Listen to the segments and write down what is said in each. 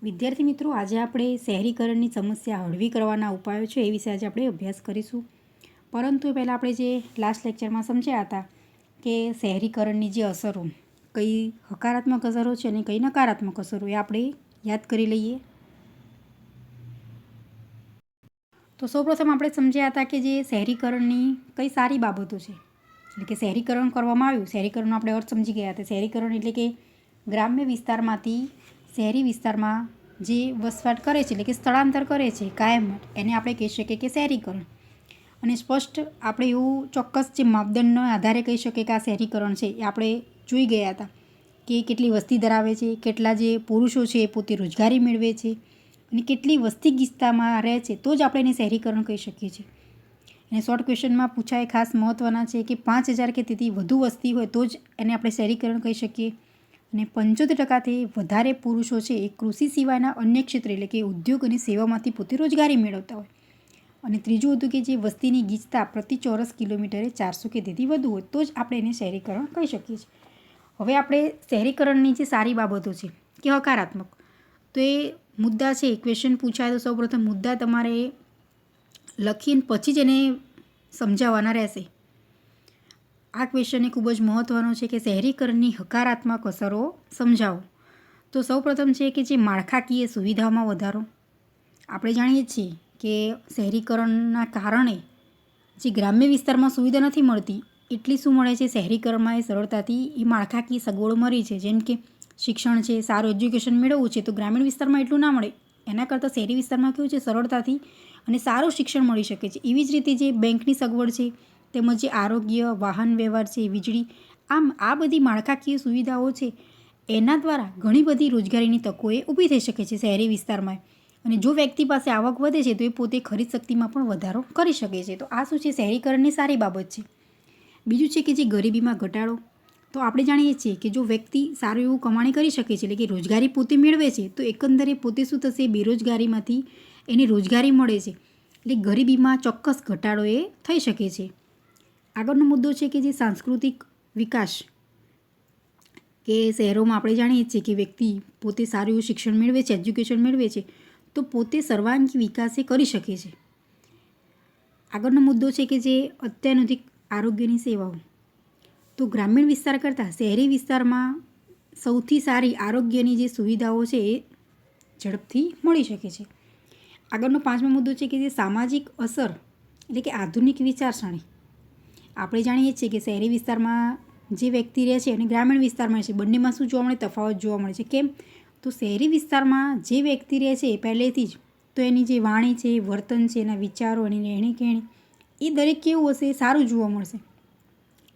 વિદ્યાર્થી મિત્રો, આજે આપણે શહેરીકરણની સમસ્યા હળવી કરવાના ઉપાયો છે એ વિશે આજે આપણે અભ્યાસ કરીશું. પરંતુ પહેલાં આપણે જે લાસ્ટ લેક્ચરમાં સમજ્યા હતા કે શહેરીકરણની જે અસરો, કઈ હકારાત્મક અસરો છે અને કઈ નકારાત્મક અસરો, એ આપણે યાદ કરી લઈએ. તો સૌપ્રથમ આપણે સમજ્યા હતા કે જે શહેરીકરણની કઈ સારી બાબતો છે, એટલે કે શહેરીકરણ કરવામાં આવ્યું. શહેરીકરણનો આપણે અર્થ સમજી ગયા હતા. શહેરીકરણ એટલે કે ગ્રામ્ય વિસ્તારમાંથી શહેરી વિસ્તારમાં જે વસવાટ કરે છે, એટલે કે સ્થળાંતર કરે છે કાયમ, એને આપણે કહી શકીએ કે શહેરીકરણ. અને સ્પષ્ટ આપણે એવું ચોક્કસ જે માપદંડના આધારે કહી શકીએ કે આ શહેરીકરણ છે, એ આપણે જોઈ ગયા હતા કે કેટલી વસ્તી ધરાવે છે, કેટલા જે પુરુષો છે એ પોતે રોજગારી મેળવે છે, અને કેટલી વસ્તી ગીચતામાં રહે છે, તો જ આપણે એને શહેરીકરણ કહી શકીએ છીએ. અને શોર્ટ ક્વેશ્ચનમાં પૂછાય ખાસ મહત્ત્વના છે કે 5,000 કે તેથી વધુ વસ્તી હોય તો જ એને આપણે શહેરીકરણ કહી શકીએ. અને 75% વધારે પુરુષો છે એ કૃષિ સિવાયના અન્ય ક્ષેત્ર, એટલે કે ઉદ્યોગ અને સેવામાંથી પોતે રોજગારી મેળવતા હોય. અને ત્રીજું હતું કે જે વસ્તીની ગીચતા પ્રતિ ચોરસ કિલોમીટરે 400 કે તેથી વધુ હોય તો જ આપણે એને શહેરીકરણ કહી શકીએ છીએ. હવે આપણે શહેરીકરણની જે સારી બાબતો છે કે હકારાત્મક, તો એ મુદ્દા છે. ક્વેશ્ચન પૂછાય તો સૌપ્રથમ મુદ્દા તમારે લખીને પછી જ એને સમજાવવાના રહેશે. આ ક્વેશ્ચન એ ખૂબ જ મહત્ત્વનો છે કે શહેરીકરણની હકારાત્મક અસરો સમજાવો. તો સૌપ્રથમ છે કે જે માળખાકીય સુવિધાઓમાં વધારો. આપણે જાણીએ છીએ કે શહેરીકરણના કારણે જે ગ્રામ્ય વિસ્તારમાં સુવિધા નથી મળતી, એટલી શું મળે છે શહેરીકરણમાં એ સરળતાથી એ માળખાકીય સગવડો મળી છે. જેમ કે શિક્ષણ છે, સારું એજ્યુકેશન મેળવવું છે તો ગ્રામીણ વિસ્તારમાં એટલું ના મળે. એના કરતાં શહેરી વિસ્તારમાં કેવું છે, સરળતાથી અને સારું શિક્ષણ મળી શકે છે. એવી જ રીતે જે બેંકની સગવડ છે, તેમજ જે આરોગ્ય, વાહન વ્યવહાર છે, વીજળી, આમ આ બધી માળખાકીય સુવિધાઓ છે, એના દ્વારા ઘણી બધી રોજગારીની તકો એ ઊભી થઈ શકે છે શહેરી વિસ્તારમાં. અને જો વ્યક્તિ પાસે આવક વધે છે તો એ પોતે ખરીદ શક્તિમાં પણ વધારો કરી શકે છે. તો આ શું છે, શહેરીકરણની સારી બાબત છે. બીજું છે કે જે ગરીબીમાં ઘટાડો. તો આપણે જાણીએ છીએ કે જો વ્યક્તિ સારું એવું કમાણી કરી શકે છે, એટલે કે રોજગારી પોતે મેળવે છે, તો એકંદરે પોતે શું થશે, બેરોજગારીમાંથી એને રોજગારી મળે છે, એટલે ગરીબીમાં ચોક્કસ ઘટાડો એ થઈ શકે છે. આગળનો મુદ્દો છે કે જે સાંસ્કૃતિક વિકાસ, કે શહેરોમાં આપણે જાણીએ છીએ કે વ્યક્તિ પોતે સારું એવું શિક્ષણ મેળવે છે, એજ્યુકેશન મેળવે છે, તો પોતે સર્વાંગી વિકાસ એ કરી શકે છે. આગળનો મુદ્દો છે કે જે અત્યાધુનિક આરોગ્યની સેવાઓ. તો ગ્રામીણ વિસ્તાર કરતાં શહેરી વિસ્તારમાં સૌથી સારી આરોગ્યની જે સુવિધાઓ છે એ ઝડપથી મળી શકે છે. આગળનો 5મો મુદ્દો છે કે જે સામાજિક અસર, એટલે કે આધુનિક વિચારસરણી. આપણે જાણીએ છીએ કે શહેરી વિસ્તારમાં જે વ્યક્તિ રહે છે અને ગ્રામીણ વિસ્તારમાં છે, બંનેમાં શું જોવા મળે, તફાવત જોવા મળે છે. કેમ? તો શહેરી વિસ્તારમાં જે વ્યક્તિ રહે છે પહેલેથી જ, તો એની જે વાણી છે, વર્તન છે, એના વિચારો, એની રહેણી કહેણી, એ દરેક કેવું હશે, સારું જોવા મળશે.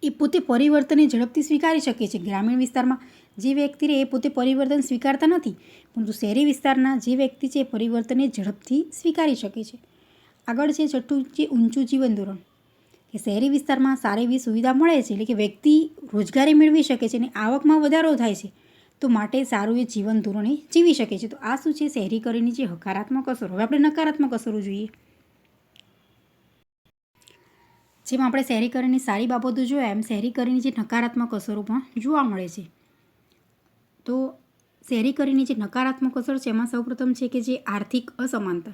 એ પોતે પરિવર્તનને ઝડપથી સ્વીકારી શકે છે. ગ્રામીણ વિસ્તારમાં જે વ્યક્તિ રહે એ પોતે પરિવર્તન સ્વીકારતા નથી, પરંતુ શહેરી વિસ્તારના જે વ્યક્તિ છે એ પરિવર્તનને ઝડપથી સ્વીકારી શકે છે. આગળ છે છઠ્ઠું, જે ઊંચું જીવન ધોરણ, કે શહેરી વિસ્તારમાં સારી એવી સુવિધા મળે છે, એટલે કે વ્યક્તિ રોજગારી મેળવી શકે છે અને આવકમાં વધારો થાય છે, તો માટે સારું એ જીવન ધોરણ એ જીવી શકે છે. તો આ શું છે, શહેરીકરણની જે હકારાત્મક અસરો. હવે આપણે નકારાત્મક અસરો જોઈએ. જેમ આપણે શહેરીકરણની સારી બાબતો જોયા, એમ શહેરીકરણની જે નકારાત્મક અસરો પણ જોવા મળે છે. તો શહેરીકરણની જે નકારાત્મક અસર છે એમાં સૌપ્રથમ છે કે જે આર્થિક અસમાનતા.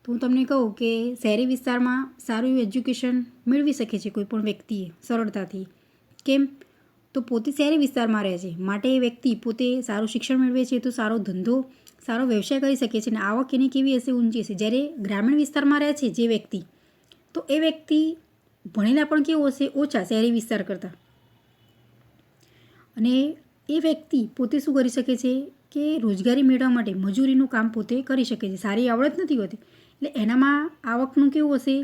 તો હું તમને કહું કે શહેરી વિસ્તારમાં સારું એવું એજ્યુકેશન મેળવી શકે છે કોઈ પણ વ્યક્તિએ સરળતાથી. કેમ? તો પોતે શહેરી વિસ્તારમાં રહે છે, માટે એ વ્યક્તિ પોતે સારું શિક્ષણ મેળવે છે તો સારો ધંધો, સારો વ્યવસાય કરી શકે છે અને આવક એની કેવી હશે, ઊંચી હશે. જ્યારે ગ્રામીણ વિસ્તારમાં રહે છે જે વ્યક્તિ, તો એ વ્યક્તિ ભણેલા પણ કેવું હશે, ઓછા શહેરી વિસ્તાર કરતાં. અને એ વ્યક્તિ પોતે શું કરી શકે છે કે રોજગારી મેળવવા માટે મજૂરીનું કામ પોતે કરી શકે છે. સારી આવડત નથી હોતી, એટલે એનામાં આવકનું કેવું હશે,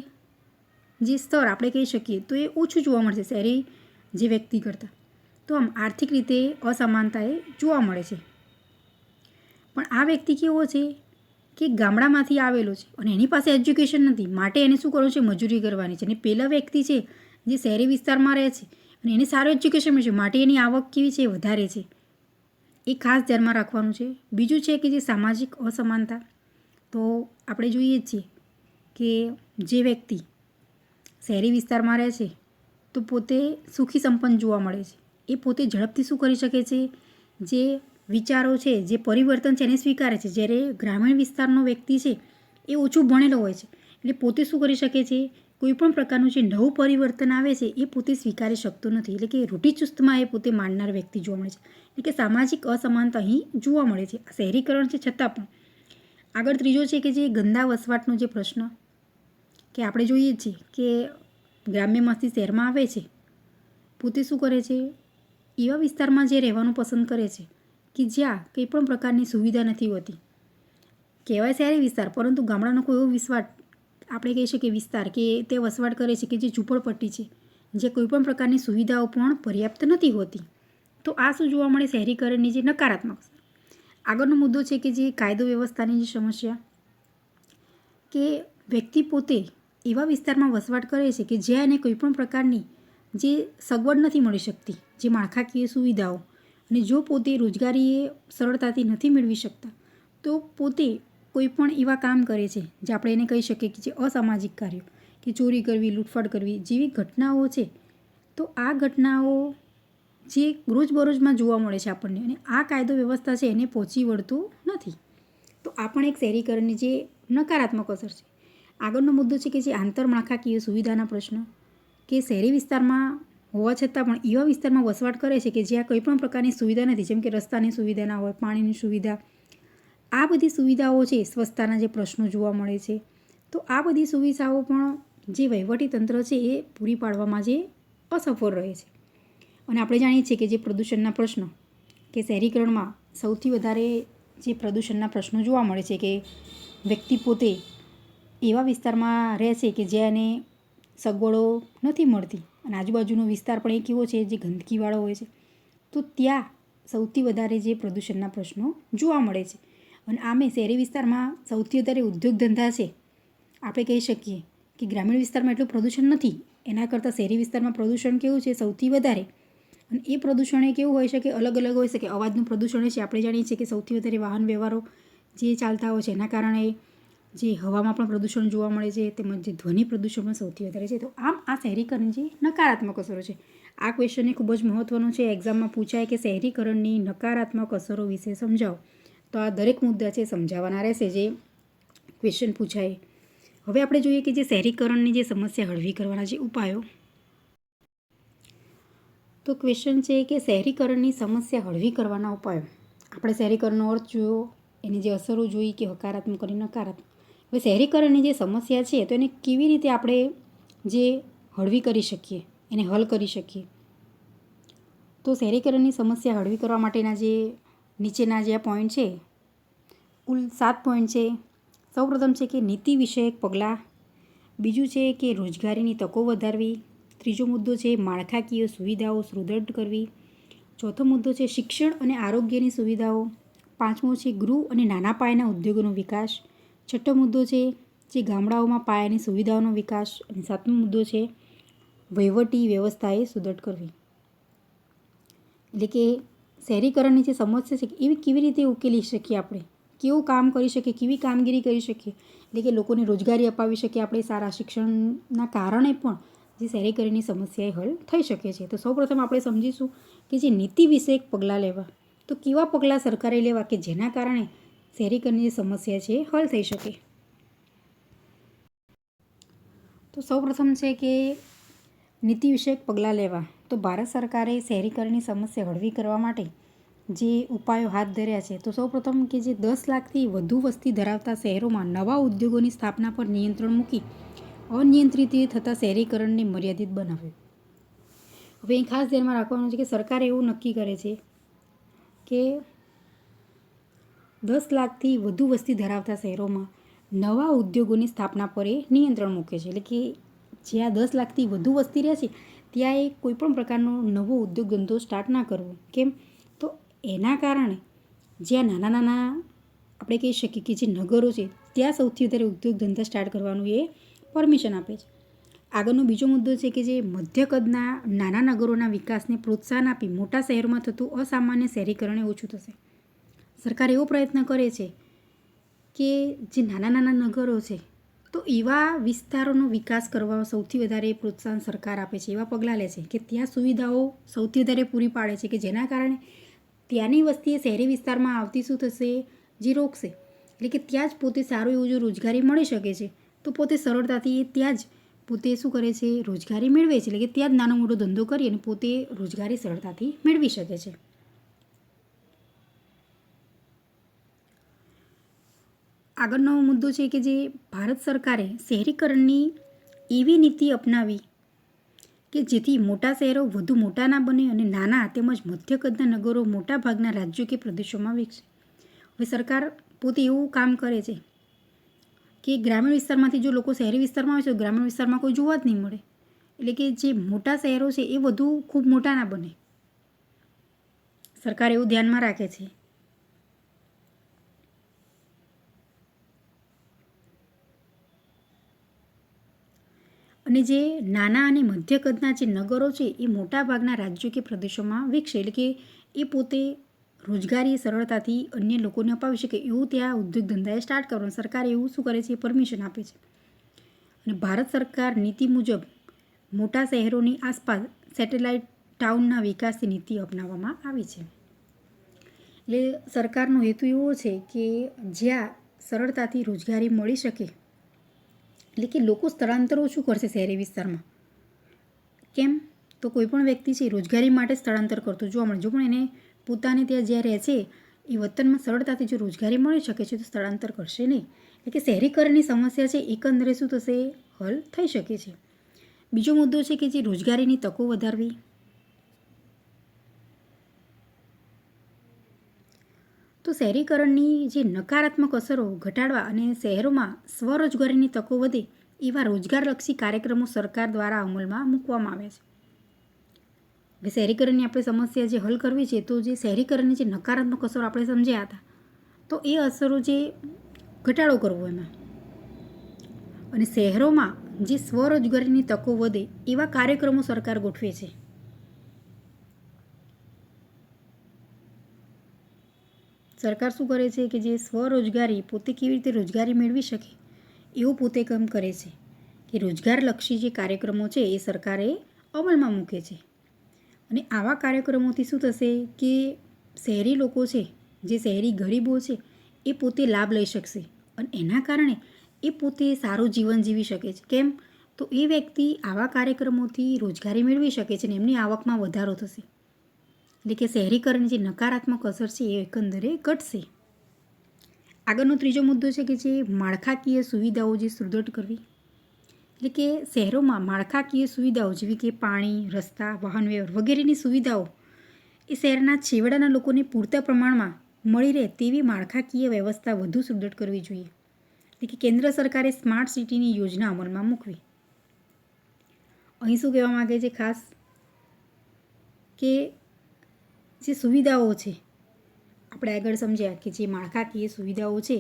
જે સ્તર આપણે કહી શકીએ તો એ ઓછું જોવા મળશે શહેરી જે વ્યક્તિ કરતાં. તો આમ આર્થિક રીતે અસમાનતા એ જોવા મળે છે. પણ આ વ્યક્તિ કેવો છે કે ગામડામાંથી આવેલો છે અને એની પાસે એજ્યુકેશન નથી, માટે એને શું કરવું છે, મજૂરી કરવાની છે. અને પેલા વ્યક્તિ છે જે શહેરી વિસ્તારમાં રહે છે અને એને સારું એજ્યુકેશન મળે છે, માટે એની આવક કેવી છે, વધારે છે. એ ખાસ ધ્યાનમાં રાખવાનું છે. બીજું છે કે જે સામાજિક અસમાનતા. તો આપણે જોઈએ જ છીએ કે જે વ્યક્તિ શહેરી વિસ્તારમાં રહે છે તો પોતે સુખી સંપન્ન જોવા મળે છે. એ પોતે ઝડપથી શું કરી શકે છે, જે વિચારો છે, જે પરિવર્તન છે એને સ્વીકારે છે, જ્યારે ગ્રામીણ વિસ્તારનો વ્યક્તિ છે એ ઓછું ભણેલો હોય છે, એટલે પોતે શું કરી શકે છે, કોઈ પણ પ્રકારનું જે નવું પરિવર્તન આવે છે એ પોતે સ્વીકારી શકતો નથી. એટલે કે રૂઢિચુસ્તમાં એ પોતે માનનાર વ્યક્તિ જોવા મળે છે. એટલે કે સામાજિક અસમાનતા અહીં જોવા મળે છે. શહેરીકરણ છે છતાં પણ. આગળ ત્રીજો છે કે જે ગંદા વસવાટનો જે પ્રશ્ન, કે આપણે જોઈએ છીએ કે ગ્રામ્યમાંથી શહેરમાં આવે છે, પોતે શું કરે છે, એવા વિસ્તારમાં જે રહેવાનું પસંદ કરે છે કે જ્યાં કંઈ પણ પ્રકારની સુવિધા નથી હોતી. કહેવાય શહેરી વિસ્તાર, પરંતુ ગામડાનો કોઈ એવો આપણે કહી શકીએ વિસ્તાર કે તે વસવાટ કરે છે કે જે ઝૂંપડપટ્ટી છે, જે કોઈપણ પ્રકારની સુવિધાઓ પણ પર્યાપ્ત નથી હોતી. તો આ શું જોવા મળે, શહેરીકરણની જે નકારાત્મક અસર. આગળનો મુદ્દો છે કે જે કાયદો વ્યવસ્થાની જે સમસ્યા, કે વ્યક્તિ પોતે એવા વિસ્તારમાં વસવાટ કરે છે કે જ્યાં એને કોઈપણ પ્રકારની જે સગવડ નથી મળી શકતી, જે માળખાકીય સુવિધાઓ, અને જો પોતે રોજગારી એ સરળતાથી નથી મેળવી શકતા, તો પોતે કોઈ પણ એવા કામ કરે છે જે આપણે એને કહી શકીએ કે જે અસામાજિક કાર્યો, કે ચોરી કરવી, લૂંટફાટ કરવી જેવી ઘટનાઓ છે. તો આ ઘટનાઓ જે રોજબરોજમાં જોવા મળે છે આપણને, અને આ કાયદો વ્યવસ્થા છે એને પહોંચી વળતું નથી. તો આ પણ એક શહેરીકરણની જે નકારાત્મક અસર છે. આગળનો મુદ્દો છે કે જે આંતરમાળખાકીય સુવિધાના પ્રશ્ન, કે શહેરી વિસ્તારમાં હોવા છતાં પણ એવા વિસ્તારમાં વસવાટ કરે છે કે જ્યાં કોઈ પણ પ્રકારની સુવિધા નથી, જેમ કે રસ્તાની સુવિધા ના હોય, પાણીની સુવિધા. આ બધી સુવિધાઓ છે, સ્વચ્છતાના જે પ્રશ્નો જોવા મળે છે. તો આ બધી સુવિધાઓ પણ જે વહીવટીતંત્ર છે એ પૂરી પાડવામાં જે અસફળ રહે છે. અને આપણે જાણીએ છીએ કે જે પ્રદૂષણના પ્રશ્નો, કે શહેરીકરણમાં સૌથી વધારે જે પ્રદૂષણના પ્રશ્નો જોવા મળે છે, કે વ્યક્તિ પોતે એવા વિસ્તારમાં રહે છે કે જ્યાં એને સગવડો નથી મળતી, અને આજુબાજુનો વિસ્તાર પણ એક એવો છે જે ગંદકીવાળો હોય છે. તો ત્યાં સૌથી વધારે જે પ્રદૂષણના પ્રશ્નો જોવા મળે છે. અને આમે શહેરી વિસ્તારમાં સૌથી વધારે ઉદ્યોગ ધંધા છે. આપણે કહી શકીએ કે ગ્રામીણ વિસ્તારમાં એટલું પ્રદૂષણ નથી, એના કરતાં શહેરી વિસ્તારમાં પ્રદૂષણ કેવું છે, સૌથી વધારે. અને એ પ્રદૂષણ એ કેવું હોય છે કે અલગ અલગ હોય છે, કે અવાજનું પ્રદૂષણ છે. આપણે જાણીએ છીએ કે સૌથી વધારે વાહન વ્યવહારો જે ચાલતા હોય છે એના કારણે જે હવામાં પણ પ્રદૂષણ જોવા મળે છે, તેમજ જે ધ્વનિ પ્રદૂષણ પણ સૌથી વધારે છે. તો આમ આ શહેરીકરણ જે નકારાત્મક અસરો છે, આ ક્વેશ્ચન એ ખૂબ જ મહત્ત્વનો છે. એક્ઝામમાં પૂછાય કે શહેરીકરણની નકારાત્મક અસરો વિશે સમજાવો. તો આ દરેક મુદ્દા છે સમજાવવાના રહેશે જે ક્વેશ્ચન પૂછાય. હવે આપણે જોઈએ કે જે શહેરીકરણની જે સમસ્યા હળવી કરવાના જે ઉપાયો. તો ક્વેશ્ચન છે કે શહેરીકરણની સમસ્યા હળવી કરવાના ઉપાયો. આપણે શહેરીકરણનો અર્થ જોયો, એની જે અસરો જોઈ કે હકારાત્મક અને નકારાત્મક. હવે શહેરીકરણની જે સમસ્યા છે તો એને કેવી રીતે આપણે જે હળવી કરી શકીએ, એને હલ કરી શકીએ. તો શહેરીકરણની સમસ્યા હળવી કરવા માટેના જે નીચેના જે પોઈન્ટ છે, કુલ 7 પોઈન્ટ છે. સૌપ્રથમ છે કે નીતિ વિષયક પગલાં. બીજું છે કે રોજગારીની તકો વધારવી. ત્રીજો મુદ્દો છે માળખાકીય સુવિધાઓ સુદૃઢ કરવી. ચોથો મુદ્દો છે શિક્ષણ અને આરોગ્યની સુવિધાઓ. પાંચમો છે ગૃહ અને નાના પાયાના ઉદ્યોગોનો વિકાસ. છઠ્ઠો મુદ્દો છે જે ગામડાઓમાં પાયાની સુવિધાઓનો વિકાસ. અને સાતમો મુદ્દો છે વહીવટી વ્યવસ્થાએ સુદૃઢ કરવી. એટલે કે શહેરીકરણની જે સમસ્યા છે એવી કેવી રીતે ઉકેલી શકીએ આપણે, કેવું કામ કરી શકીએ, કેવી કામગીરી કરી શકીએ, એટલે કે લોકોને રોજગારી અપાવી શકીએ આપણે. સારા શિક્ષણના કારણે પણ જે શહેરીકરણની સમસ્યા હલ થઈ શકે છે. તો સૌપ્રથમ આપણે સમજીશું કે જે નીતિ વિષયક પગલાં લેવા, તો કેવા પગલાં સરકારે લેવા કે જેના કારણે શહેરીકરણની જે સમસ્યા છે હલ થઈ શકે. તો સૌપ્રથમ છે કે નીતિ વિષયક પગલાં લેવા. તો ભારત સરકારે શહેરીકરણની સમસ્યા હળવી કરવા માટે જે ઉપાયો હાથ ધર્યા છે. તો સૌપ્રથમ કે જે 10 લાખથી વધુ વસ્તી ધરાવતા શહેરોમાં નવા ઉદ્યોગોની સ્થાપના પર નિયંત્રણ મૂકી અનિયંત્રિત થતા શહેરીકરણને મર્યાદિત બનાવ્યું. હવે અહીં ખાસ ધ્યાનમાં રાખવાનું છે કે સરકાર એવું નક્કી કરે છે કે 10 લાખથી વધુ વસ્તી ધરાવતા શહેરોમાં નવા ઉદ્યોગોની સ્થાપના પર એ નિયંત્રણ મૂકે છે. એટલે કે જ્યાં 10 લાખથી વધુ વસ્તી રહે છે ત્યાં એ કોઈપણ પ્રકારનો નવો ઉદ્યોગ ધંધો સ્ટાર્ટ ના કરવો. કેમ? તો એના કારણે જ્યાં નાના નાના આપણે કહી શકીએ કે જે નગરો છે ત્યાં સૌથી વધારે ઉદ્યોગ ધંધા સ્ટાર્ટ કરવાનું એ પરમિશન આપે છે. આગળનો બીજો મુદ્દો છે કે જે મધ્ય કદના નાના નગરોના વિકાસને પ્રોત્સાહન આપી મોટા શહેરોમાં થતું અસામાન્ય શહેરીકરણ ઓછું થશે. સરકાર એવો પ્રયત્ન કરે છે કે જે નાના નાના નગરો છે તો એવા વિસ્તારોનો વિકાસ કરવા સૌથી વધારે પ્રોત્સાહન સરકાર આપે છે. એવા પગલાં લે છે કે ત્યાં સુવિધાઓ સૌથી વધારે પૂરી પાડે છે કે જેના કારણે ત્યાંની વસ્તી એ શહેરી વિસ્તારમાં આવતી શું થશે, જે રોકશે. એટલે કે ત્યાં જ પોતે સારું એવું જો રોજગારી મળી શકે છે તો પોતે સરળતાથી ત્યાં જ પોતે શું કરે છે, રોજગારી મેળવે છે. એટલે કે ત્યાં જ નાનો મોટો ધંધો કરી અને પોતે રોજગારી સરળતાથી મેળવી શકે છે. આગળનો મુદ્દો છે કે જે ભારત સરકારે શહેરીકરણની એવી નીતિ અપનાવી કે જેથી મોટા શહેરો વધુ મોટા ના બને અને નાના તેમજ મધ્ય કદના નગરો મોટા ભાગના રાજ્યો કે પ્રદેશોમાં વિકસે. હવે સરકાર પોતે એવું કામ કરે છે કે ગ્રામીણ વિસ્તારમાંથી જો લોકો શહેરી વિસ્તારમાં આવે છે તો ગ્રામીણ વિસ્તારમાં કોઈ જોવા જ નહીં મળે. એટલે કે જે મોટા શહેરો છે એ વધુ ખૂબ મોટા ના બને. સરકાર એવું ધ્યાનમાં રાખે છે. અને જે નાના અને મધ્ય કદના જે નગરો છે એ મોટાભાગના રાજ્યો કે પ્રદેશોમાં વિકસે. એટલે કે એ પોતે રોજગારી સરળતાથી અન્ય લોકોને અપાવી શકે એવું ત્યાં ઉદ્યોગ ધંધાએ સ્ટાર્ટ કરવાનું સરકાર એવું શું કરે છે, પરમિશન આપે છે. અને ભારત સરકાર નીતિ મુજબ મોટા શહેરોની આસપાસ સેટેલાઇટ ટાઉનના વિકાસની નીતિ અપનાવવામાં આવી છે. એટલે સરકારનો હેતુ એવો છે કે જ્યાં સરળતાથી રોજગારી મળી શકે, એટલે કે લોકો સ્થળાંતર ઓછું કરશે શહેરી વિસ્તારમાં. કેમ તો કોઈ પણ વ્યક્તિ છે રોજગારી માટે સ્થળાંતર કરતો જોવા મળે. જો પણ એને પોતાને ત્યાં જ્યાં રહે છે એ વતનમાં સરળતાથી જો રોજગારી મળી શકે છે તો સ્થળાંતર કરશે નહીં. એટલે કે શહેરીકરણની સમસ્યા છે એકંદરે શું થશે, હલ થઈ શકે છે. બીજો મુદ્દો છે કે જે રોજગારીની તકો વધારવી. તો શહેરીકરણની જે નકારાત્મક અસરો ઘટાડવા અને શહેરોમાં સ્વરોજગારીની તકો વધે એવા રોજગારલક્ષી કાર્યક્રમો સરકાર દ્વારા અમલમાં મૂકવામાં આવે છે. હવે શહેરીકરણની આપણે સમસ્યા જે હલ કરવી છે તો જે શહેરીકરણની જે નકારાત્મક અસરો આપણે સમજ્યા હતા તો એ અસરો જે ઘટાડો કરવો એમાં, અને શહેરોમાં જે સ્વરોજગારીની તકો વધે એવા કાર્યક્રમો સરકાર ગોઠવે છે. સરકાર શું કરે છે કે જે સ્વરોજગારી પોતે કેવી રીતે રોજગારી મેળવી શકે એવું પોતે કામ કરે છે કે રોજગારલક્ષી જે કાર્યક્રમો છે એ સરકારે અમલમાં મૂકે છે. અને આવા કાર્યક્રમોથી શું થશે કે શહેરી લોકો છે, જે શહેરી ગરીબો છે એ પોતે લાભ લઈ શકશે અને એના કારણે એ પોતે સારું જીવન જીવી શકે છે. કેમ તો એ વ્યક્તિ આવા કાર્યક્રમોથી રોજગારી મેળવી શકે છે અને એમની આવકમાં વધારો થશે. એટલે કે શહેરીકરણની જે નકારાત્મક અસર છે એ એકંદરે ઘટશે. આગળનો ત્રીજો મુદ્દો છે કે જે માળખાકીય સુવિધાઓ જે સુદૃઢ કરવી. એટલે કે શહેરોમાં માળખાકીય સુવિધાઓ જેવી કે પાણી, રસ્તા, વાહન વ્યવહાર વગેરેની સુવિધાઓ એ શહેરના છેવાડાના લોકોને પૂરતા પ્રમાણમાં મળી રહે તેવી માળખાકીય વ્યવસ્થા વધુ સુદૃઢ કરવી જોઈએ. એટલે કે કેન્દ્ર સરકારે સ્માર્ટ સિટીની યોજના અમલમાં મૂકવી. અહીં શું કહેવા માગે છે ખાસ કે જે સુવિધાઓ છે આપણે આગળ સમજ્યા કે જે માળખાકીય સુવિધાઓ છે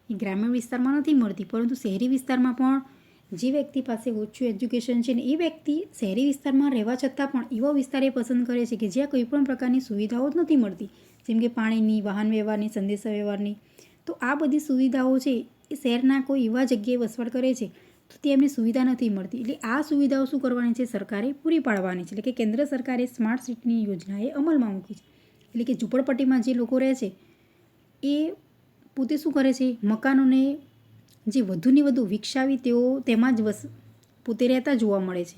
એ ગ્રામીણ વિસ્તારમાં નથી મળતી, પરંતુ શહેરી વિસ્તારમાં પણ જે વ્યક્તિ પાસે ઓછું એજ્યુકેશન છે ને એ વ્યક્તિ શહેરી વિસ્તારમાં રહેવા છતાં પણ એવો વિસ્તાર એ પસંદ કરે છે કે જ્યાં કોઈ પણ પ્રકારની સુવિધાઓ જ નથી મળતી, જેમ કે પાણીની, વાહન વ્યવહારની, સંદેશા વ્યવહારની. તો આ બધી સુવિધાઓ છે એ શહેરના કોઈ એવા જગ્યાએ વસવાટ કરે છે તો તે એમને સુવિધા નથી મળતી. એટલે આ સુવિધાઓ શું કરવાની છે, સરકારે પૂરી પાડવાની છે. એટલે કે કેન્દ્ર સરકારે સ્માર્ટ સિટીની યોજના એ અમલમાં મૂકી છે. એટલે કે ઝૂંપડપટ્ટીમાં જે લોકો રહે છે એ પોતે શું કરે છે, મકાનોને જે વધુને વધુ વિકસાવી તેઓ તેમાં જ પોતે રહેતા જોવા મળે છે.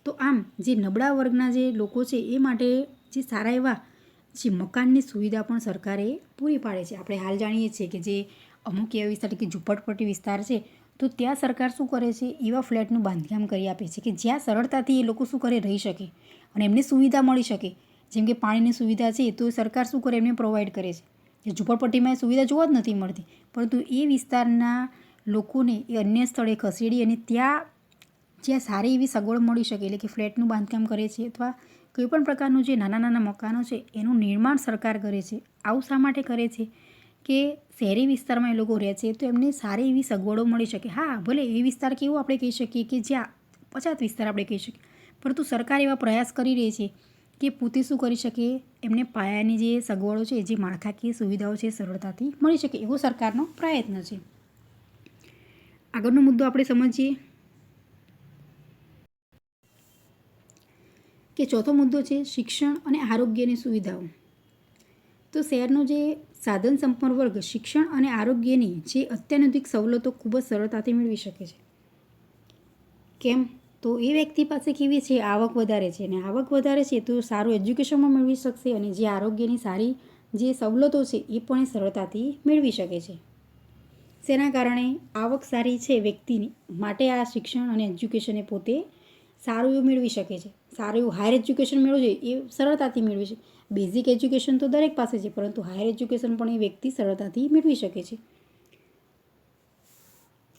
તો આમ જે નબળા વર્ગના જે લોકો છે એ માટે જે સારા એવા જે મકાનની સુવિધા પણ સરકારે પૂરી પાડે છે. આપણે હાલ જાણીએ છીએ કે જે અમુક એવા વિસ્તાર કે ઝૂંપડપટ્ટી વિસ્તાર છે તો ત્યાં સરકાર શું કરે છે, એવા ફ્લેટનું બાંધકામ કરી આપે છે કે જ્યાં સરળતાથી એ લોકો શું કરે, રહી શકે અને એમને સુવિધા મળી શકે. જેમ કે પાણીની સુવિધા છે તો સરકાર શું કરે, એમને પ્રોવાઈડ કરે છે. જે ઝૂંપડપટ્ટીમાં એ સુવિધા જોવા જ નથી મળતી, પરંતુ એ વિસ્તારના લોકોને એ અન્ય સ્થળે ખસેડી અને જ્યાં સારી એવી સગવડ મળી શકે, એટલે કે ફ્લેટનું બાંધકામ કરે છે અથવા કોઈપણ પ્રકારનું જે નાના નાના મકાનો છે એનું નિર્માણ સરકાર કરે છે. આવું શા માટે કરે છે કે શહેરી વિસ્તારમાં એ લોકો રહે છે તો એમને સારી એવી સગવડો મળી શકે. હા, ભલે એ વિસ્તાર કેવો આપણે કહી શકીએ કે જ્યાં પછાત વિસ્તાર આપણે કહી શકીએ, પરંતુ સરકાર એવા પ્રયાસ કરી રહી છે કે પોતે શું કરી શકે, એમને પાયાની જે સગવડો છે, જે માળખાકીય સુવિધાઓ છે સરળતાથી મળી શકે, એવો સરકારનો પ્રયત્ન છે. આગળનો મુદ્દો આપણે સમજીએ કે ચોથો મુદ્દો છે શિક્ષણ અને આરોગ્યની સુવિધાઓ. તો શહેરનો જે સાધન સંપન્ન વર્ગ શિક્ષણ અને આરોગ્યની જે અત્યાધુનિક સવલતો ખૂબ જ સરળતાથી મેળવી શકે છે. કેમ? તો એ વ્યક્તિ પાસે કેવી છે, આવક વધારે છે, અને આવક વધારે છે તો સારું એજ્યુકેશનમાં મેળવી શકશે, અને જે આરોગ્યની સારી જે સવલતો છે એ પણ એ સરળતાથી મેળવી શકે છે. શેના કારણે? આવક સારી છે વ્યક્તિની માટે આ શિક્ષણ અને એજ્યુકેશન એ પોતે સારું એવું મેળવી શકે છે. સારું એવું હાયર એજ્યુકેશન મેળવવું જોઈએ એ સરળતાથી મેળવી શકે. બેઝિક એજ્યુકેશન તો દરેક પાસે છે, પરંતુ હાયર એજ્યુકેશન પણ એ વ્યક્તિ સરળતાથી મેળવી શકે છે.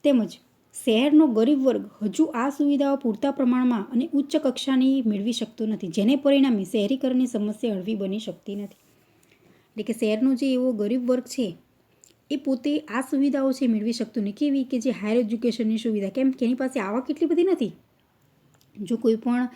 તેમજ શહેરનો ગરીબ વર્ગ હજુ આ સુવિધાઓ પૂરતા પ્રમાણમાં અને ઉચ્ચ કક્ષાની મેળવી શકતો નથી, જેને પરિણામે શહેરીકરણની સમસ્યા હળવી બની શકતી નથી. એટલે કે શહેરનો જે એવો ગરીબ વર્ગ છે એ પોતે આ સુવિધાઓ છે મેળવી શકતો નહીં. કેવી? કે જે હાયર એજ્યુકેશનની સુવિધા. કેમ કે એની પાસે આવક એટલી બધી નથી. જો કોઈ પણ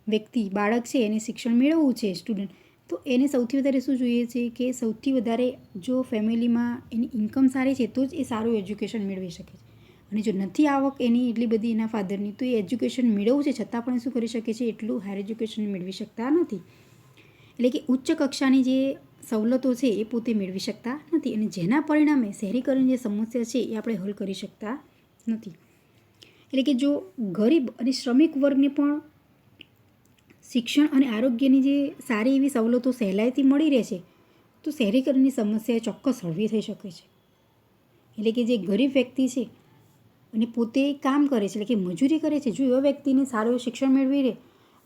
વ્યક્તિ, બાળક છે, એને શિક્ષણ મેળવવું છે, સ્ટુડન્ટ, તો એને સૌથી વધારે શું જોઈએ છે કે સૌથી વધારે જો ફેમિલીમાં એની ઇન્કમ સારી છે તો જ એ સારું એજ્યુકેશન મેળવી શકે છે. અને જો નથી આવક એની એટલી બધી એના ફાધરની, તો એ એજ્યુકેશન મેળવવું છે છતાં પણ શું કરી શકે છે, એટલું હાયર એજ્યુકેશન મેળવી શકતા નથી. એટલે કે ઉચ્ચ કક્ષાની જે સવલતો છે એ પોતે મેળવી શકતા નથી, અને જેના પરિણામે શહેરીકરણની જે સમસ્યા છે એ આપણે હલ કરી શકતા નથી. એટલે કે જો ગરીબ અને શ્રમિક વર્ગને પણ શિક્ષણ અને આરોગ્યની જે સારી એવી સવલતો સહેલાઈથી મળી રહે છે તો શહેરીકરણની સમસ્યા ચોક્કસ હળવી થઈ શકે છે. એટલે કે જે ગરીબ વ્યક્તિ છે અને પોતે કામ કરે છે, એટલે કે મજૂરી કરે છે, જો એવા વ્યક્તિને સારું એવું શિક્ષણ મેળવી રહે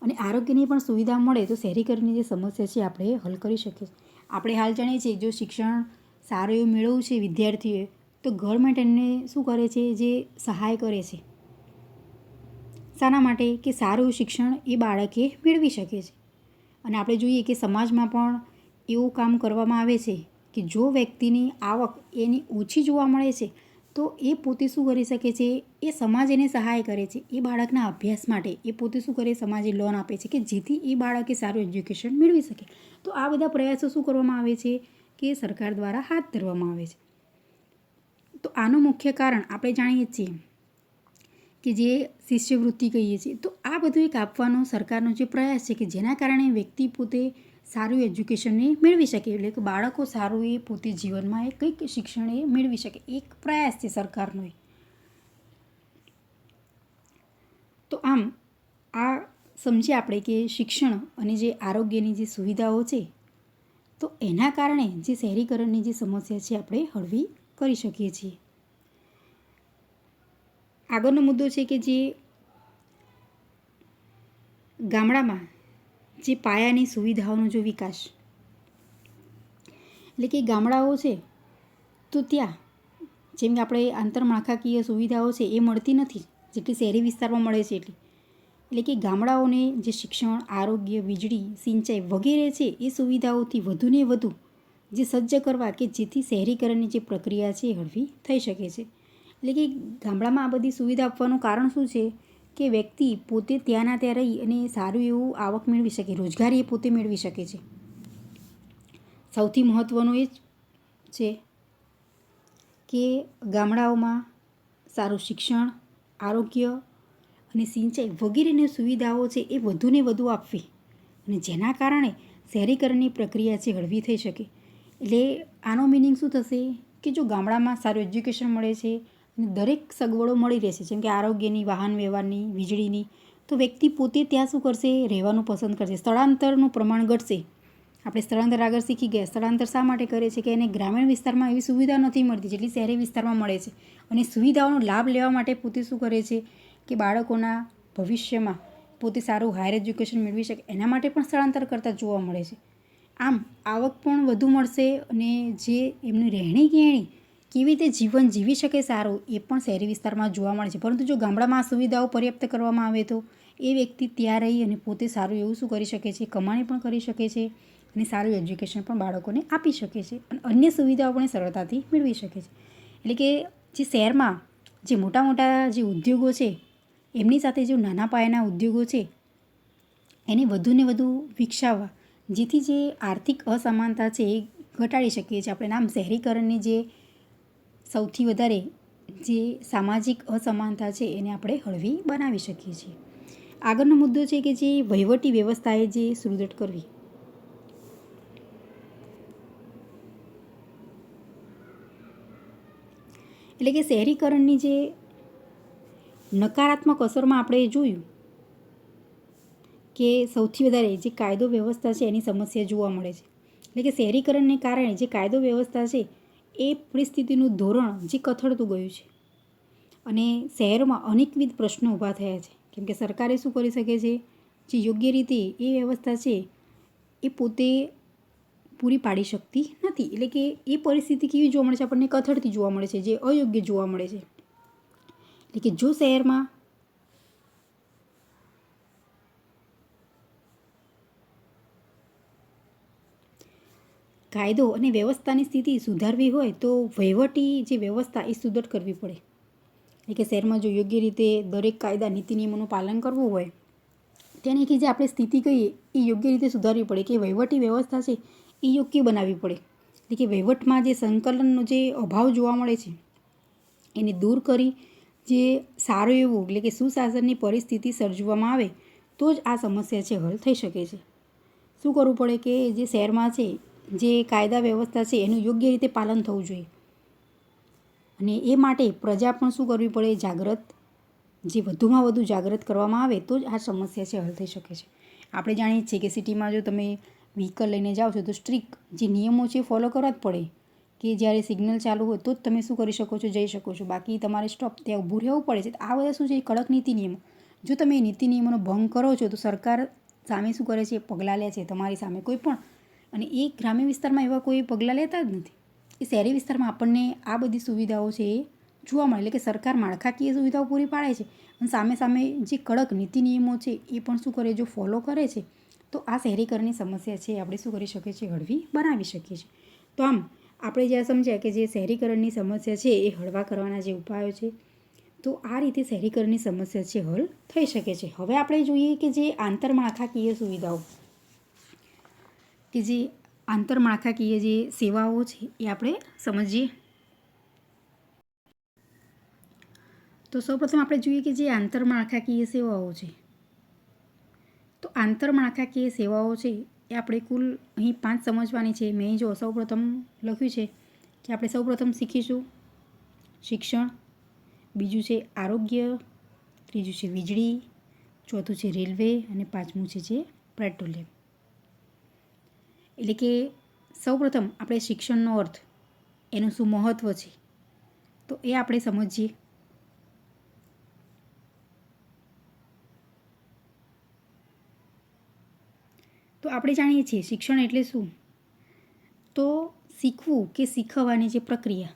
અને આરોગ્યની પણ સુવિધા મળે તો શહેરીકરણની જે સમસ્યા છે આપણે હલ કરી શકીએ. આપણે હાલ જાણીએ છીએ જો શિક્ષણ સારું એવું મેળવવું છે વિદ્યાર્થીઓએ તો ગવર્મેન્ટ એમને શું કરે છે, જે સહાય કરે છે. શાના માટે? કે સારું શિક્ષણ એ બાળકે મેળવી શકે છે. અને આપણે જોઈએ કે સમાજમાં પણ એવું કામ કરવામાં આવે છે કે જો વ્યક્તિની આવક એની ઓછી જોવા મળે છે તો એ પોતે શું કરી શકે છે, એ સમાજ એને સહાય કરે છે એ બાળકના અભ્યાસ માટે. એ પોતે શું કરે, સમાજે લોન આપે છે કે જેથી એ બાળકે સારું એજ્યુકેશન મેળવી શકે. તો આ બધા પ્રયાસો શું કરવામાં આવે છે કે સરકાર દ્વારા હાથ ધરવામાં આવે છે. તો આનું મુખ્ય કારણ આપણે જાણીએ છીએ કે જે શિષ્યવૃત્તિ કહીએ છીએ. તો આ બધું એક આપવાનો સરકારનો જે પ્રયાસ છે કે જેના કારણે વ્યક્તિ પોતે સારું એજ્યુકેશનને મેળવી શકે, એટલે કે બાળકો સારું એ પોતે જીવનમાં એ કંઈક શિક્ષણ એ મેળવી શકે. એક પ્રયાસ છે સરકારનો એ. તો આમ આ સમજીએ આપણે કે શિક્ષણ અને જે આરોગ્યની જે સુવિધાઓ છે તો એના કારણે જે શહેરીકરણની જે સમસ્યા છે આપણે હળવી કરી શકીએ છીએ. આગળનો મુદ્દો છે કે જે ગામડામાં જે પાયાની સુવિધાઓનો જો વિકાસ, એટલે કે ગામડાઓ છે તો ત્યાં જેમ કે આપણે આંતરમાળખાકીય સુવિધાઓ છે એ મળતી નથી જેટલી શહેરી વિસ્તારમાં મળે છે એટલી. એટલે કે ગામડાઓને જે શિક્ષણ, આરોગ્ય, વીજળી, સિંચાઈ વગેરે છે એ સુવિધાઓથી વધુને વધુ જે સજ્જ કરવા કે જેથી શહેરીકરણની જે પ્રક્રિયા છે એ હળવી થઈ શકે છે. એટલે કે ગામડામાં આ બધી સુવિધા આપવાનું કારણ શું છે કે વ્યક્તિ પોતે ત્યાંના ત્યાં રહી અને સારું એવું આવક મેળવી શકે, રોજગારી એ પોતે મેળવી શકે છે. સૌથી મહત્ત્વનું એ જ છે કે ગામડાઓમાં સારું શિક્ષણ, આરોગ્ય અને સિંચાઈ વગેરેની સુવિધાઓ છે એ વધુને વધુ આપવી, અને જેના કારણે શહેરીકરણની પ્રક્રિયા છે હળવી થઈ શકે. એટલે આનો મિનિંગ શું થશે કે જો ગામડામાં સારું એજ્યુકેશન મળે છે અને દરેક સગવડો મળી રહેશે, જેમ કે આરોગ્યની, વાહન વ્યવહારની, વીજળીની, તો વ્યક્તિ પોતે ત્યાં શું કરશે, રહેવાનું પસંદ કરશે. સ્થળાંતરનું પ્રમાણ ઘટશે. આપણે સ્થળાંતર આગળ શીખી ગયા. સ્થળાંતર શા માટે કરે છે કે એને ગ્રામીણ વિસ્તારમાં એવી સુવિધા નથી મળતી જેટલી શહેરી વિસ્તારમાં મળે છે, અને સુવિધાઓનો લાભ લેવા માટે પોતે શું કરે છે કે બાળકોના ભવિષ્યમાં પોતે સારું હાયર એજ્યુકેશન મેળવી શકે એના માટે પણ સ્થળાંતર કરતા જોવા મળે છે. આમ આવક પણ વધુ મળશે અને જે એમની રહેણી કહેણી કેવી રીતે જીવન જીવી શકે સારું એ પણ શહેરી વિસ્તારમાં જોવા મળે છે. પરંતુ જો ગામડામાં આ સુવિધાઓ પર્યાપ્ત કરવામાં આવે તો એ વ્યક્તિ ત્યાં રહી અને પોતે સારું એવું શું કરી શકે છે, કમાણી પણ કરી શકે છે અને સારું એજ્યુકેશન પણ બાળકોને આપી શકે છે અને અન્ય સુવિધાઓ પણ સરળતાથી મેળવી શકે છે. એટલે કે જે શહેરમાં જે મોટા મોટા જે ઉદ્યોગો છે એમની સાથે જે નાના પાયાના ઉદ્યોગો છે એને વધુને વધુ વિકસાવવા, જેથી જે આર્થિક અસમાનતા છે એ ઘટાડી શકીએ છીએ આપણે. આમ શહેરીકરણની જે સૌથી વધારે જે સામાજિક અસમાનતા છે એને આપણે હળવી બનાવી શકીએ છીએ. આગળનો મુદ્દો છે કે જે વહીવટી વ્યવસ્થાએ જે સુદૃઢ કરવી. એટલે કે શહેરીકરણની જે નકારાત્મક અસરમાં આપણે જોયું કે સૌથી વધારે જે કાયદો વ્યવસ્થા છે એની સમસ્યા જોવા મળે છે. એટલે કે શહેરીકરણને કારણે જે કાયદો વ્યવસ્થા છે એ પરિસ્થિતિનું ધોરણ જે કથળતું ગયું છે અને શહેરોમાં અનેકવિધ પ્રશ્નો ઊભા થયા છે. કેમ કે સરકારે શું કરી શકે છે, જે યોગ્ય રીતે એ વ્યવસ્થા છે એ પોતે પૂરી પાડી શકતી નથી. એટલે કે એ પરિસ્થિતિ કેવી જોવા મળે છે, આપણને કથળતી જોવા મળે છે, જે અયોગ્ય જોવા મળે છે. એટલે કે જો શહેરમાં કાયદો અને વ્યવસ્થાની સ્થિતિ સુધારવી હોય તો વહીવટી જે વ્યવસ્થા એ સુદૃઢ કરવી પડે. એટલે કે શહેરમાં જો યોગ્ય રીતે દરેક કાયદા નીતિ નિયમોનું પાલન કરવું હોય તેની કે જે આપણે સ્થિતિ કહીએ એ યોગ્ય રીતે સુધારવી પડે, કે વહીવટી વ્યવસ્થા છે એ યોગ્ય બનાવવી પડે. એટલે કે વહીવટમાં જે સંકલનનો જે અભાવ જોવા મળે છે એને દૂર કરી જે સારું એવું એટલે કે સુશાસનની પરિસ્થિતિ સર્જવામાં આવે તો જ આ સમસ્યા છે હલ થઈ શકે છે. શું કરવું પડે કે જે શહેરમાં છે જે કાયદા વ્યવસ્થા છે એનું યોગ્ય રીતે પાલન થવું જોઈએ અને એ માટે પ્રજા પણ શું કરવી પડે, જાગૃત, જે વધુમાં વધુ જાગૃત કરવામાં આવે તો જ આ સમસ્યા છે હલ થઈ શકે છે. આપણે જાણીએ છીએ કે સિટીમાં જો તમે વ્હીકલ લઈને જાઓ છો તો સ્ટ્રિક્ટ જે નિયમો છે એ ફોલો કરવા જ પડે, કે જ્યારે સિગ્નલ ચાલુ હોય તો જ તમે શું કરી શકો છો, જઈ શકો છો, બાકી તમારે સ્ટોપ ત્યાં ઊભું રહેવું પડે છે. આ બધા શું છે, કડક નીતિ નિયમો. જો તમે એ નીતિ નિયમોનો ભંગ કરો છો તો સરકાર સામે શું કરે છે, પગલાં લે છે તમારી સામે કોઈ પણ. અને એ ગ્રામ્ય વિસ્તારમાં એવા કોઈ પગલાં લેતા જ નથી. એ શહેરી વિસ્તારમાં આપણને આ બધી સુવિધાઓ છે એ જોવા મળે. એટલે કે સરકાર માળખાકીય સુવિધાઓ પૂરી પાડે છે અને સામે સામે જે કડક નીતિ નિયમો છે એ પણ શું કરે, જો ફોલો કરે છે તો આ શહેરીકરણની સમસ્યા છે આપણે શું કરી શકીએ છીએ, હળવી બનાવી શકીએ છીએ. તો આમ આપણે જ્યાં સમજ્યા કે જે શહેરીકરણની સમસ્યા છે એ હળવા કરવાના જે ઉપાયો છે, તો આ રીતે શહેરીકરણની સમસ્યા છે હલ થઈ શકે છે. હવે આપણે જોઈએ કે જે આંતરમાળખાકીય સુવિધાઓ, કે જે આંતરમાળખાકીય જે સેવાઓ છે એ આપણે સમજીએ. તો સૌપ્રથમ આપણે જોઈએ કે જે આંતરમાળખાકીય સેવાઓ છે, તો આંતરમાળખાકીય સેવાઓ છે એ આપણે કુલ અહીં 5 સમજવાની છે. મેં જો સૌપ્રથમ લખ્યું છે કે આપણે સૌપ્રથમ શીખીશું શિક્ષણ, બીજું છે આરોગ્ય, ત્રીજું છે વીજળી, ચોથું છે રેલવે અને પાંચમું છે જે પેટ્રોલિયમ. એટલે કે સૌપ્રથમ આપણે શિક્ષણનો અર્થ, એનું શું મહત્ત્વ છે તો એ આપણે સમજીએ. તો આપણે જાણીએ છીએ શિક્ષણ એટલે શું, તો શીખવું કે શીખવવાની જે પ્રક્રિયા.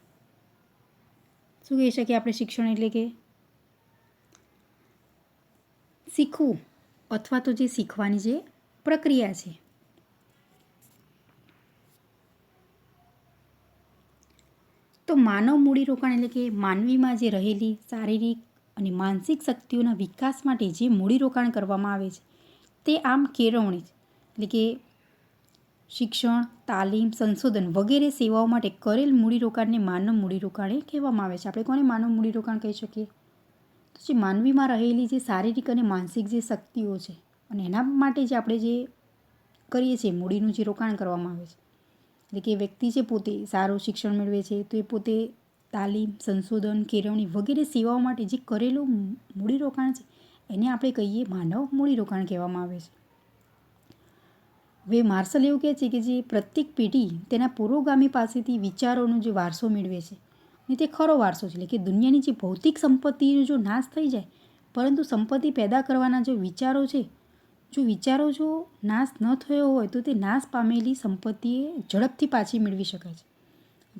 શું કહી શકીએ આપણે શિક્ષણ એટલે કે શીખવું અથવા તો જે શીખવાની જે પ્રક્રિયા છે. તો માનવ મૂડીરોકાણ એટલે કે માનવીમાં જે રહેલી શારીરિક અને માનસિક શક્તિઓના વિકાસ માટે જે મૂડીરોકાણ કરવામાં આવે છે તે આમ કેળવણી, એટલે કે શિક્ષણ, તાલીમ, સંશોધન વગેરે સેવાઓ માટે કરેલ મૂડીરોકાણને માનવ મૂડીરોકાણ કહેવામાં આવે છે. આપણે કોને માનવ મૂડીરોકાણ કહી શકીએ, તો જે માનવીમાં રહેલી જે શારીરિક અને માનસિક જે શક્તિઓ છે અને એના માટે જે આપણે જે કરીએ છીએ મૂડીનું જે રોકાણ કરવામાં આવે છે. એટલે કે વ્યક્તિ છે પોતે સારું શિક્ષણ મેળવે છે તો એ પોતે તાલીમ, સંશોધન, કેળવણી વગેરે સેવાઓ માટે જે કરેલું મૂડીરોકાણ છે એને આપણે કહીએ માનવ મૂડીરોકાણ કહેવામાં આવે છે. હવે માર્શલ એવું કહે છે કે જે પ્રત્યેક પેઢી તેના પુરોગામી પાસેથી વિચારોનો જે વારસો મેળવે છે અને તે ખરો વારસો છે. એટલે કે દુનિયાની જે ભૌતિક સંપત્તિનો જો નાશ થઈ જાય પરંતુ સંપત્તિ પેદા કરવાના જે વિચારો છે, જો વિચારો જો નાશ ન થયો હોય તો તે નાશ પામેલી સંપત્તિએ ઝડપથી પાછી મેળવી શકાય છે.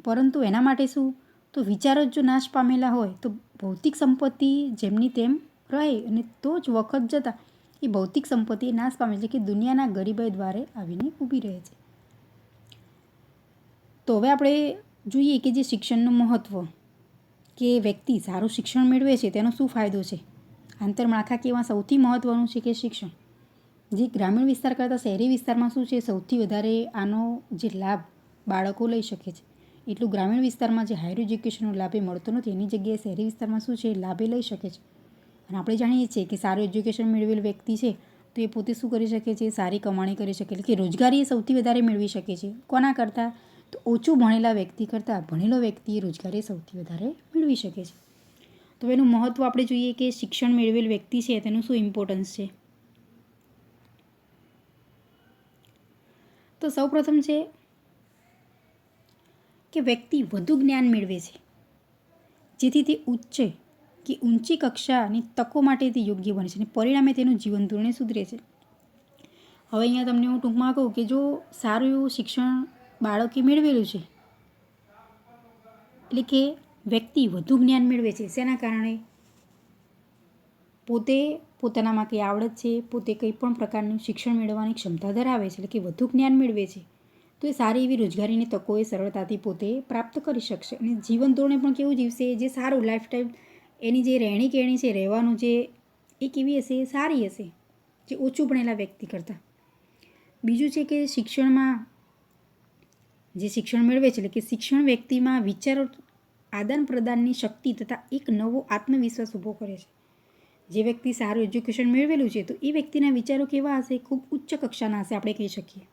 પરંતુ એના માટે શું, તો વિચારો જો નાશ પામેલા હોય તો ભૌતિક સંપત્તિ જેમની તેમ રહે અને તો જ વખત જતાં એ ભૌતિક સંપત્તિ નાશ પામે છે, કે દુનિયાના ગરીબાઈ દ્વારે આવીને ઊભી રહે છે. તો હવે આપણે જોઈએ કે જે શિક્ષણનું મહત્ત્વ, કે વ્યક્તિ સારું શિક્ષણ મેળવે છે તેનો શું ફાયદો છે. આંતરમાળખાકીયમાં સૌથી મહત્ત્વનું છે કે શિક્ષણ. જે ગ્રામીણ વિસ્તાર કરતાં શહેરી વિસ્તારમાં શું છે, સૌથી વધારે આનો જે લાભ બાળકો લઈ શકે છે એટલું ગ્રામીણ વિસ્તારમાં જે હાયર એજ્યુકેશનનો લાભ એ મળતો નથી. એની જગ્યાએ શહેરી વિસ્તારમાં શું છે, લાભે લઈ શકે છે. અને આપણે જાણીએ છીએ કે સારું એજ્યુકેશન મેળવેલ વ્યક્તિ છે તો એ પોતે શું કરી શકે છે, સારી કમાણી કરી શકે, એટલે કે રોજગારી એ સૌથી વધારે મેળવી શકે છે. કોના કરતાં, તો ઓછું ભણેલા વ્યક્તિ કરતાં ભણેલો વ્યક્તિ રોજગારી સૌથી વધારે મેળવી શકે છે. તો એનું મહત્ત્વ આપણે જોઈએ કે શિક્ષણ મેળવેલ વ્યક્તિ છે તેનું શું ઇમ્પોર્ટન્સ છે. તો સૌપ્રથમ છે કે વ્યક્તિ વધુ જ્ઞાન મેળવે છે જેથી તે ઊંચી કક્ષાની તકો માટે તે યોગ્ય બને છે અને પરિણામે તેનું જીવન ધોરણે સુધરે છે. હવે અહીંયા તમને હું ટૂંકમાં કહું કે જો સારું એવું શિક્ષણ બાળકે મેળવેલું છે એટલે કે વ્યક્તિ વધુ જ્ઞાન મેળવે છે શેના કારણે પોતે પોતાનામાં કંઈ આવડત છે, પોતે કંઈ પણ પ્રકારનું શિક્ષણ મેળવવાની ક્ષમતા ધરાવે છે એટલે કે વધુ જ્ઞાન મેળવે છે તો એ સારી એવી રોજગારીની તકો એ સરળતાથી પોતે પ્રાપ્ત કરી શકશે અને જીવન ધોરણે પણ કેવું જીવશે જે સારું લાઈફસ્ટાઈલ એની જે રહેણી કહેણી છે રહેવાનું જે એ કેવી હશે સારી હશે જે ઓછું ભણેલા વ્યક્તિ કરતાં. બીજું છે કે શિક્ષણમાં જે શિક્ષણ મેળવે છે એટલે કે શિક્ષણ વ્યક્તિમાં વિચારો આદાન પ્રદાનની શક્તિ તથા એક નવો આત્મવિશ્વાસ ઊભો કરે છે. જે વ્યક્તિ સારું એજ્યુકેશન મેળવેલું છે તો એ વ્યક્તિના વિચારો કેવા હશે ખૂબ ઉચ્ચ કક્ષાના હશે આપણે કહી શકીએ.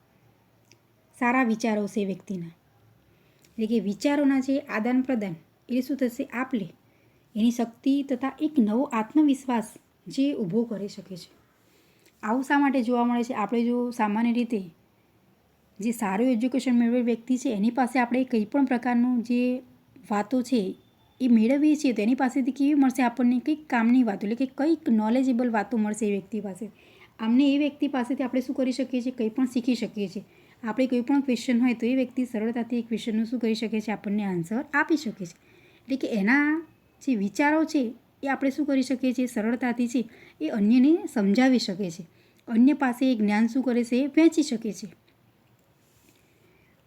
સારા વિચારો છે એ વ્યક્તિના એટલે કે વિચારોના જે આદાન પ્રદાન એ શું થશે આપલે એની શક્તિ તથા એક નવો આત્મવિશ્વાસ જે ઊભો કરી શકે છે. આવું શા માટે જોવા મળે છે આપણે જો સામાન્ય રીતે જે સારું એજ્યુકેશન મેળવેલ વ્યક્તિ છે એની પાસે આપણે કંઈ પણ પ્રકારનું જે વાતો છે એ મેળવીએ છીએ તો એની પાસેથી કેવી મળશે આપણને કંઈક કામની વાતો એટલે કે કંઈક નોલેજેબલ વાતો મળશે એ વ્યક્તિ પાસે. આમને એ વ્યક્તિ પાસેથી આપણે શું કરી શકીએ છીએ કંઈ પણ શીખી શકીએ છીએ. આપણે કોઈ પણ ક્વેશ્ચન હોય તો એ વ્યક્તિ સરળતાથી એ ક્વેશ્ચનનું શું કરી શકે છે આપણને આન્સર આપી શકે છે. એટલે કે એના જે વિચારો છે એ આપણે શું કરી શકીએ છીએ સરળતાથી છે એ અન્યને સમજાવી શકે છે. અન્ય પાસે એ જ્ઞાન શું કરે છે એ વહેંચી શકે છે.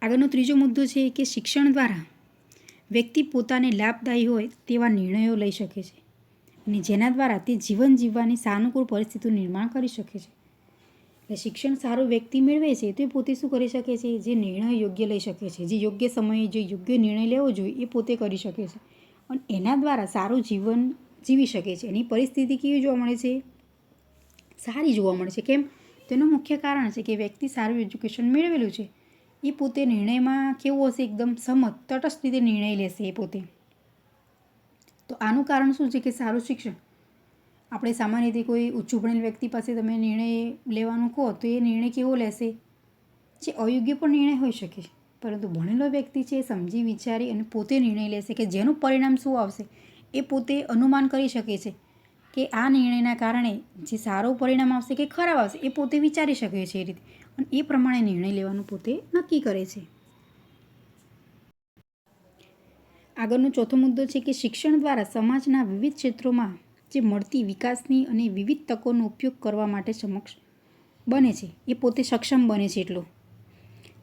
આગળનો ત્રીજો મુદ્દો છે કે શિક્ષણ દ્વારા વ્યક્તિ પોતાને લાભદાયી હોય તેવા નિર્ણયો લઈ શકે છે અને જેના દ્વારા તે જીવન જીવવાની સાનુકૂળ પરિસ્થિતિનું નિર્માણ કરી શકે છે. એટલે શિક્ષણ સારું વ્યક્તિ મેળવે છે તો એ પોતે શું કરી શકે છે જે નિર્ણય યોગ્ય લઈ શકે છે જે યોગ્ય સમયે જે યોગ્ય નિર્ણય લેવો જોઈએ એ પોતે કરી શકે છે અને એના દ્વારા સારું જીવન જીવી શકે છે. એની પરિસ્થિતિ કેવી જોવા મળે છે સારી જોવા મળે છે. કેમ તેનું મુખ્ય કારણ છે કે વ્યક્તિ સારું એજ્યુકેશન મેળવેલું છે એ પોતે નિર્ણયમાં કેવું હશે એકદમ તટસ્થ રીતે નિર્ણય લેશે એ પોતે. તો આનું કારણ શું છે કે સારું શિક્ષણ આપણે સામાન્ય રીતે કોઈ ઊંચું ભણેલ વ્યક્તિ પાસે તમે નિર્ણય લેવાનું કહો તો એ નિર્ણય કેવો લેશે જે અયોગ્ય પણ નિર્ણય હોઈ શકે છે પરંતુ ભણેલો વ્યક્તિ છે એ સમજી વિચારી અને પોતે નિર્ણય લેશે કે જેનું પરિણામ શું આવશે એ પોતે અનુમાન કરી શકે છે કે આ નિર્ણયના કારણે જે સારું પરિણામ આવશે કે ખરાબ આવશે એ પોતે વિચારી શકે છે એ રીતે અને એ પ્રમાણે નિર્ણય લેવાનું પોતે નક્કી કરે છે. આગળનો ચોથો મુદ્દો છે કે શિક્ષણ દ્વારા સમાજના વિવિધ ક્ષેત્રોમાં જે મળતી વિકાસની અને વિવિધ તકોનો ઉપયોગ કરવા માટે બને છે એ પોતે સક્ષમ બને છે. એટલું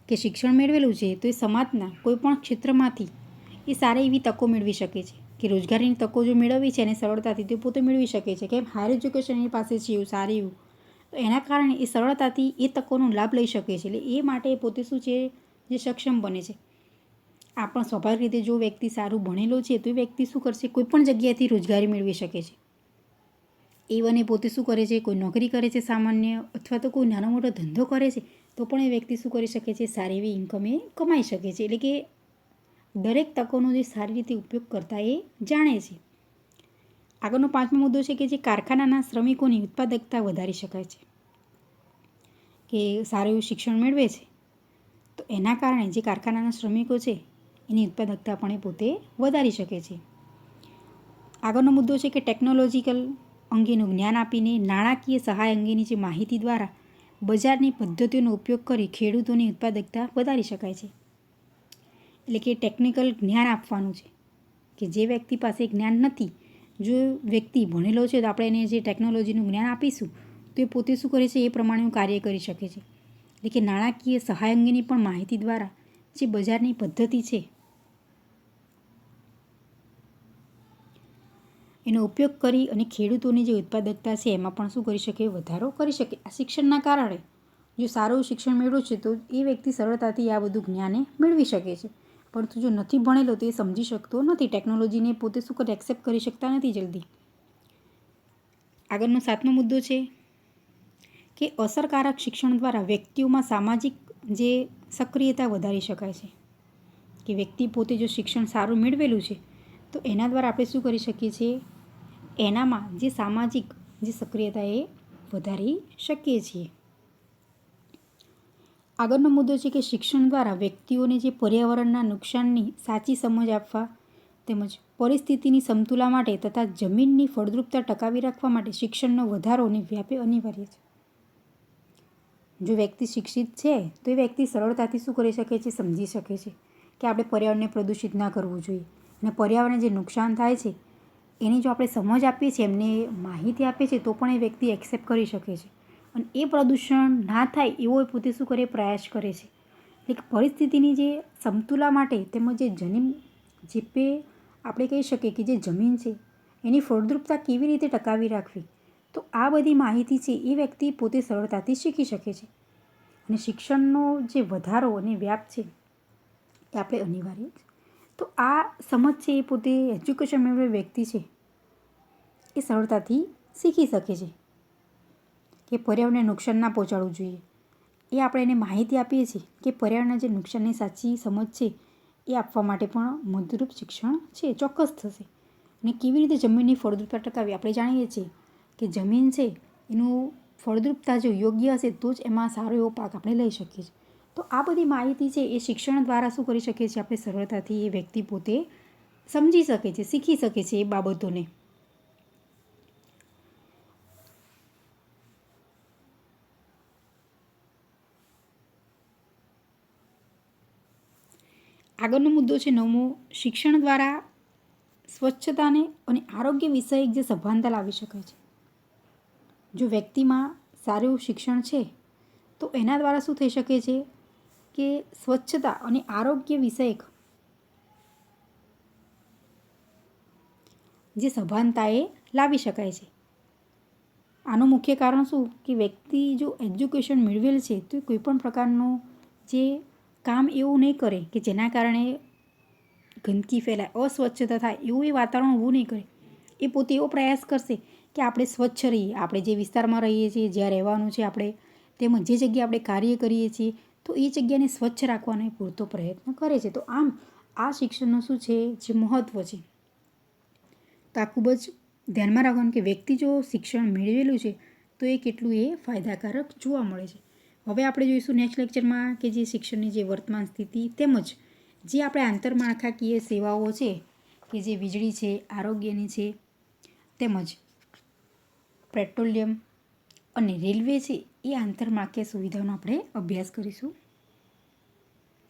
કે શિક્ષણ મેળવેલું છે તો એ સમાજના કોઈ પણ ક્ષેત્રમાંથી એ સારી એવી તકો મેળવી શકે છે કે રોજગારીની તકો જો મેળવવી છે એને સરળતાથી તે પોતે મેળવી શકે છે. કેમ હાયર એજ્યુકેશન એની પાસે છે એવું સારું એવું તો એના કારણે એ સરળતાથી એ તકોનો લાભ લઈ શકે છે. એટલે એ માટે પોતે શું છે જે સક્ષમ બને છે. આ પણ સ્વાભાવિક રીતે જો વ્યક્તિ સારું ભણેલો છે તો એ વ્યક્તિ શું કરશે કોઈ પણ જગ્યાએથી રોજગારી મેળવી શકે છે. એ પોતે શું કરે છે કોઈ નોકરી કરે છે સામાન્ય અથવા તો કોઈ નાનો મોટો ધંધો કરે છે તો પણ એ વ્યક્તિ શું કરી શકે છે સારી એવી ઇન્કમ એ કમાઈ શકે છે. એટલે કે દરેક તકોનો જે સારી રીતે ઉપયોગ કરતા એ જાણે છે. આગળનો પાંચમો મુદ્દો છે કે જે કારખાનાના શ્રમિકોની ઉત્પાદકતા વધારી શકાય છે. કે સારું એવું શિક્ષણ મેળવે છે તો એના કારણે જે કારખાનાના શ્રમિકો છે એની ઉત્પાદકતા પણ એ પોતે વધારી શકે છે. આગળનો મુદ્દો છે કે ટેકનોલોજીકલ અંગેનું જ્ઞાન આપીને નાણાકીય સહાય અંગેની જે માહિતી દ્વારા બજારની પદ્ધતિઓનો ઉપયોગ કરી ખેડૂતોની ઉત્પાદકતા વધારી શકાય છે. એટલે કે ટેકનિકલ જ્ઞાન આપવાનું છે કે જે વ્યક્તિ પાસે જ્ઞાન નથી જો વ્યક્તિ ભણેલો છે તો આપણે એને જે ટેકનોલોજીનું જ્ઞાન આપીશું તો એ પોતે શું કરે છે એ પ્રમાણેનું કાર્ય કરી શકે છે. એટલે કે નાણાકીય સહાય અંગેની પણ માહિતી દ્વારા જે બજારની પદ્ધતિ છે એનો ઉપયોગ કરી અને ખેડૂતોની જે ઉત્પાદકતા છે એમાં પણ શું કરી શકે વધારો કરી શકે. આ શિક્ષણના કારણે જો સારું શિક્ષણ મેળવ્યું છે તો એ વ્યક્તિ સરળતાથી આ બધું જ્ઞાને મેળવી શકે છે. પરંતુ જો નથી ભણેલો તો એ સમજી શકતો નથી ટેકનોલોજીને પોતે શું કરે એક્સેપ્ટ કરી શકતા નથી જલ્દી. આગળનો સાતમો મુદ્દો છે કે અસરકારક શિક્ષણ દ્વારા વ્યક્તિઓમાં સામાજિક જે સક્રિયતા વધારી શકાય છે. કે વ્યક્તિ પોતે જો શિક્ષણ સારું મેળવેલું છે તો એના દ્વારા આપણે શું કરી શકીએ છીએ, એનામાં જે સામાજિક જે સક્રિયતા એ વધારી શકીએ છીએ. આગળનો મુદ્દો છે કે શિક્ષણ દ્વારા વ્યક્તિઓને જે પર્યાવરણના નુકસાનની સાચી સમજ આપવા તેમજ પરિસ્થિતિની સમતુલા માટે તથા જમીનની ફળદ્રુપતા ટકાવી રાખવા માટે શિક્ષણનો વધારો અને વ્યાપ અનિવાર્ય છે. જો વ્યક્તિ શિક્ષિત છે તો એ વ્યક્તિ સરળતાથી શું કરી શકે છે, સમજી શકે છે કે આપણે પર્યાવરણને પ્રદૂષિત ના કરવું જોઈએ અને પર્યાવરણને જે નુકસાન થાય છે એની જો આપણે સમજ આપીએ છીએ, એમને માહિતી આપીએ છીએ તો પણ એ વ્યક્તિ એક્સેપ્ટ કરી શકે છે અને એ પ્રદૂષણ ના થાય એવો એ પોતે શું કરે, પ્રયાસ કરે છે. એટલે પરિસ્થિતિની જે સમતુલા માટે તેમજ જે આપણે કહી શકીએ કે જે જમીન છે એની ફળદ્રુપતા કેવી રીતે ટકાવી રાખવી, તો આ બધી માહિતી છે એ વ્યક્તિ પોતે સરળતાથી શીખી શકે છે. અને શિક્ષણનો જે વધારો અને વ્યાપ છે એ આપણે અનિવાર્ય છે. તો આ સમજ છે એ પોતે એજ્યુકેશન મેળવેલ વ્યક્તિ છે એ સરળતાથી શીખી શકે છે કે પર્યાવરણને નુકસાન ના પહોંચાડવું જોઈએ. એ આપણે એને માહિતી આપીએ છીએ કે પર્યાવરણના જે નુકસાનની સાચી સમજ છે એ આપવા માટે પણ મદદરૂપ શિક્ષણ છે, ચોક્કસ થશે. અને કેવી રીતે જમીનની ફળદ્રુપતા ટકાવી, આપણે જાણીએ છીએ કે જમીન છે એનું ફળદ્રુપતા જો યોગ્ય હશે તો જ એમાં સારો એવો પાક આપણે લઈ શકીએ છીએ. તો આ બધી માહિતી છે એ શિક્ષણ દ્વારા શું કરી શકીએ છીએ, આપણે સરળતાથી એ વ્યક્તિ પોતે સમજી શકે છે, શીખી શકે છે એ બાબતોને. આગળનો મુદ્દો છે 9મો, શિક્ષણ દ્વારા સ્વચ્છતાને અને આરોગ્ય વિષયક જે સભાનતા લાવી શકાય છે. જો વ્યક્તિમાં સારું એવું શિક્ષણ છે તો એના દ્વારા શું થઈ શકે છે કે સ્વચ્છતા અને આરોગ્ય વિષયક જે સભાનતા એ લાવી શકાય છે. આનું મુખ્ય કારણ શું કે વ્યક્તિ જો એજ્યુકેશન મેળવેલ છે તો કોઈ પણ પ્રકારનું જે કામ એવું નહીં કરે કે જેના કારણે ગંદકી ફેલાય, અસ્વચ્છતા થાય એવું એ વાતાવરણ ઊભું નહીં કરે. એ પોતે એવો પ્રયાસ કરશે કે આપણે સ્વચ્છ રહીએ, આપણે જે વિસ્તારમાં રહીએ છીએ, જ્યાં રહેવાનું છે આપણે, તેમજ જે જગ્યાએ આપણે કાર્ય કરીએ છીએ તો એ જગ્યાને સ્વચ્છ રાખવાનો એ પૂરતો પ્રયત્ન કરે છે. તો આમ આ શિક્ષણનું શું છે, જે મહત્ત્વ છે. તો આ ખૂબ જ ધ્યાનમાં રાખવાનું કે વ્યક્તિ જો શિક્ષણ મેળવેલું છે તો એ કેટલું એ ફાયદાકારક જોવા મળે છે. હવે આપણે જોઈશું નેક્સ્ટ લેક્ચરમાં કે જે શિક્ષણની જે વર્તમાન સ્થિતિ તેમજ જે આપણે આંતરમાળખાકીય સેવાઓ છે કે જે વીજળી છે, આરોગ્યની છે, તેમજ પેટ્રોલિયમ અને રેલવે છે એ આંતરમાળખાકીય સુવિધાઓનો આપણે અભ્યાસ કરીશું.